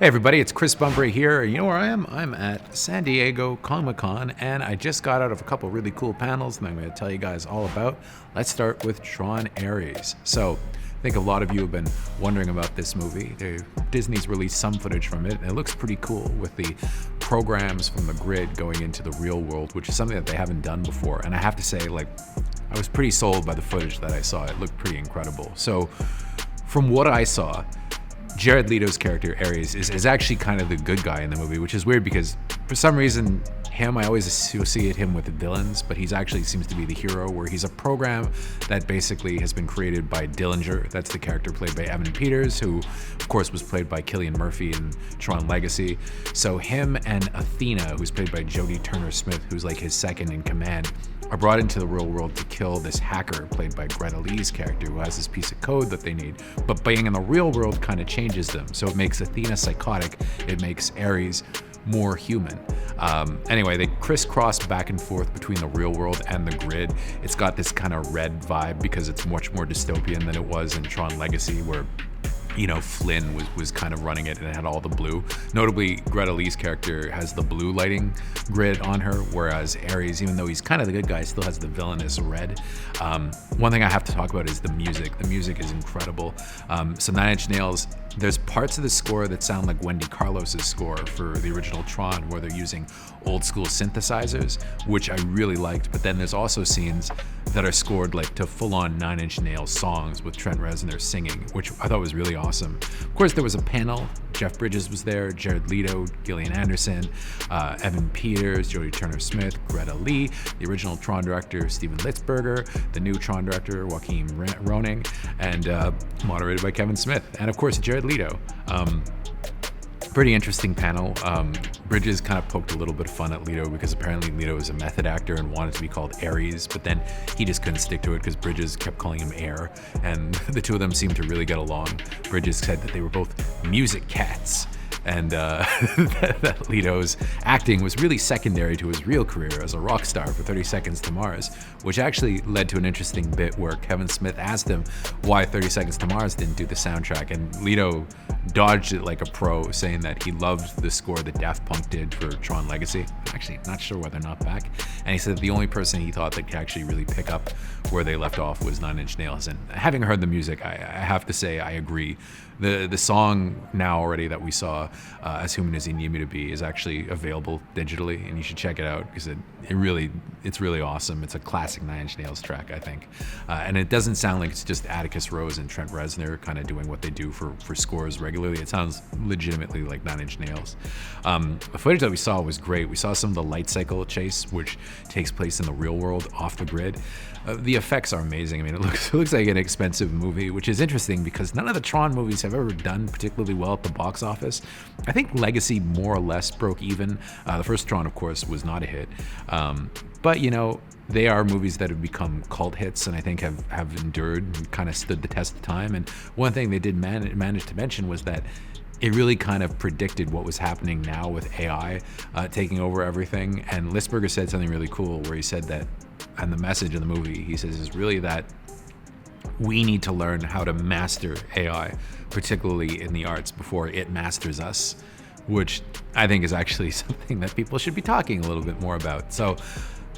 Hey everybody, it's Chris Bumbray here. You know where I am? I'm at San Diego Comic-Con, and I just got out of a couple really cool panels that I'm going to tell you guys all about. Let's start with Tron Ares. So, I think a lot of you have been wondering about this movie. Disney's released some footage from it, and it looks pretty cool with the programs from the grid going into the real world, which is something that they haven't done before. And I have to say, I was pretty sold by the footage that I saw. It looked pretty incredible. So, from what I saw, Jared Leto's character, Ares, is actually kind of the good guy in the movie, which is weird because for some reason, I always associate him with the villains, but he's actually seems to be the hero, where he's a program that basically has been created by Dillinger. That's the character played by Evan Peters, who, of course, was played by Cillian Murphy in Tron Legacy. So him and Athena, who's played by Jodie Turner-Smith, who's like his second in command, are brought into the real world to kill this hacker played by Greta Lee's character, who has this piece of code that they need. But being in the real world kind of changes them. So it makes Athena psychotic. It makes Ares more human. Anyway, they crisscross back and forth between the real world and the grid. It's got this kind of red vibe because it's much more dystopian than it was in Tron Legacy, where Flynn was kind of running it and it had all the blue. Notably, Greta Lee's character has the blue lighting grid on her, whereas Ares, even though he's kind of the good guy, still has the villainous red. One thing I have to talk about is the music. The music is incredible. So 9 Inch Nails, there's parts of the score that sound like Wendy Carlos's score for the original Tron, where they're using old school synthesizers, which I really liked. But then there's also scenes that are scored like to full-on 9 Inch Nails songs with Trent Reznor singing, which I thought was really awesome. Of course, there was a panel. Jeff Bridges was there, Jared Leto, Gillian Anderson, Evan Peters, Jodie Turner-Smith, Greta Lee, the original Tron director Steven Litzberger, the new Tron director Joaquin Roning, and moderated by Kevin Smith, and of course Jared Leto. Pretty interesting panel. Bridges kind of poked a little bit of fun at Leto because apparently Leto is a method actor and wanted to be called Ares, but then he just couldn't stick to it because Bridges kept calling him Air, and the two of them seemed to really get along. Bridges said that they were both music cats, and that Leto's acting was really secondary to his real career as a rock star for 30 Seconds to Mars, which actually led to an interesting bit where Kevin Smith asked him why 30 Seconds to Mars didn't do the soundtrack, and Leto dodged it like a pro, saying that he loved the score that Daft Punk did for Tron Legacy. Actually, not sure why they're not back. And he said the only person he thought that could actually really pick up where they left off was 9 Inch Nails. And having heard the music, I have to say I agree. The song now already that we saw, As Human As You Need Me to Be, is actually available digitally, and you should check it out because it's really awesome. It's a classic 9 Inch Nails track, I think. And it doesn't sound like it's just Atticus Rose and Trent Reznor kind of doing what they do for scores regularly. It sounds legitimately like 9 Inch Nails. The footage that we saw was great. We saw some of the light cycle chase, which takes place in the real world off the grid. The effects are amazing. I mean, it looks like an expensive movie, which is interesting because none of the Tron movies have ever done particularly well at the box office. I think Legacy more or less broke even. The first Tron, of course, was not a hit. But, they are movies that have become cult hits and I think have endured and kind of stood the test of time. And one thing they did manage to mention was that it really kind of predicted what was happening now with AI taking over everything. And Litzberger said something really cool where he said that, and the message of the movie, he says, is really that we need to learn how to master AI, particularly in the arts, before it masters us, which I think is actually something that people should be talking a little bit more about. So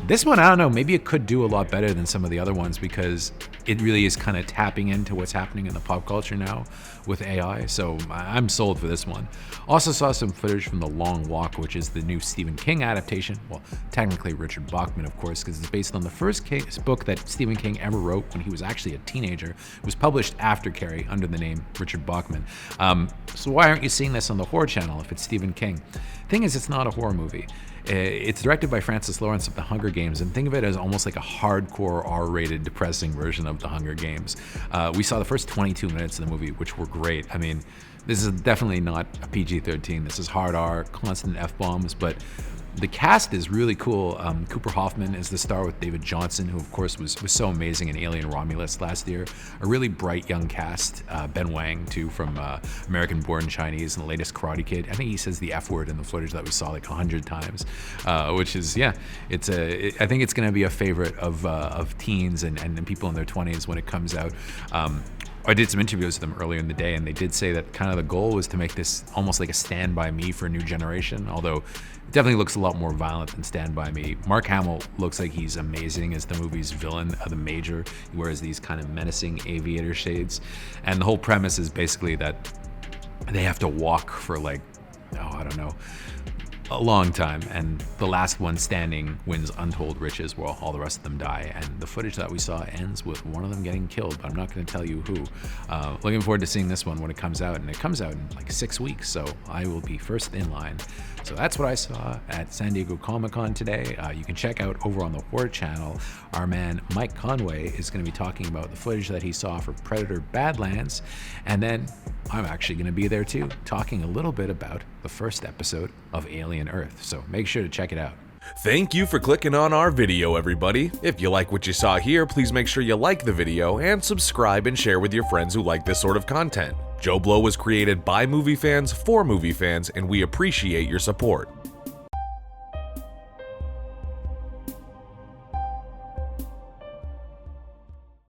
this one, I don't know, maybe it could do a lot better than some of the other ones because it really is kind of tapping into what's happening in the pop culture now with AI. So I'm sold for this one. Also saw some footage from The Long Walk, which is the new Stephen King adaptation. Well, technically Richard Bachman, of course, because it's based on the first book that Stephen King ever wrote when he was actually a teenager. It was published after Carrie under the name Richard Bachman. So why aren't you seeing this on the horror channel if it's Stephen King? Thing is, it's not a horror movie. It's directed by Francis Lawrence of The Hunger Games, and think of it as almost like a hardcore R-rated depressing version of The Hunger Games. We saw the first 22 minutes of the movie, which were great. I mean, this is definitely not a PG-13. This is hard R, constant F-bombs, but the cast is really cool. Cooper Hoffman is the star with David Johnson, who of course was so amazing in Alien Romulus last year. A really bright young cast. Ben Wang, too, from American Born Chinese and the latest Karate Kid. I think he says the F word in the footage that we saw like 100 times, which is, I think it's going to be a favorite of teens and people in their 20s when it comes out. I did some interviews with them earlier in the day, and they did say that kind of the goal was to make this almost like a Stand By Me for a new generation, although it definitely looks a lot more violent than Stand By Me. Mark Hamill looks like he's amazing as the movie's villain of the Major. He wears these kind of menacing aviator shades, and the whole premise is basically that they have to walk for like, I don't know, a long time, and the last one standing wins untold riches while all the rest of them die. And the footage that we saw ends with one of them getting killed, but I'm not going to tell you who. Looking forward to seeing this one when it comes out, and it comes out in like 6 weeks, so I will be first in line. So that's what I saw at San Diego Comic-Con today. You can check out over on the Horror Channel. Our man Mike Conway is going to be talking about the footage that he saw for Predator Badlands, and then I'm actually going to be there too, talking a little bit about the first episode of Alien Earth. So make sure to check it out. Thank you for clicking on our video, everybody. If you like what you saw here, please make sure you like the video and subscribe and share with your friends who like this sort of content. JoBlo was created by movie fans for movie fans, and we appreciate your support.